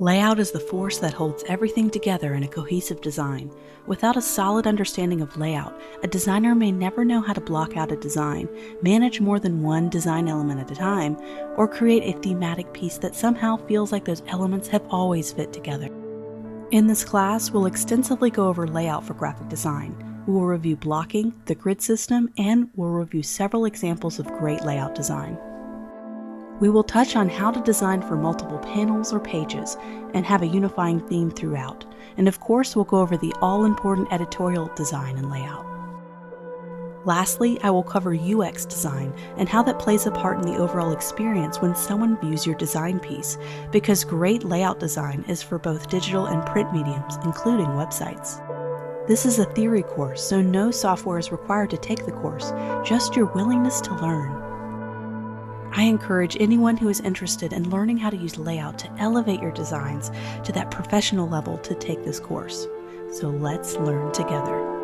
Layout is the force that holds everything together in a cohesive design. Without a solid understanding of layout, a designer may never know how to block out a design, manage more than one design element at a time, or create a thematic piece that somehow feels like those elements have always fit together. In this class, we'll extensively go over layout for graphic design. We will review blocking, the grid system, and we'll review several examples of great layout design. We will touch on how to design for multiple panels or pages and have a unifying theme throughout. And of course, we'll go over the all-important editorial design and layout. Lastly, I will cover UX design and how that plays a part in the overall experience when someone views your design piece, because great layout design is for both digital and print mediums, including websites. This is a theory course, so no software is required to take the course, just your willingness to learn. I encourage anyone who is interested in learning how to use layout to elevate your designs to that professional level to take this course. So let's learn together.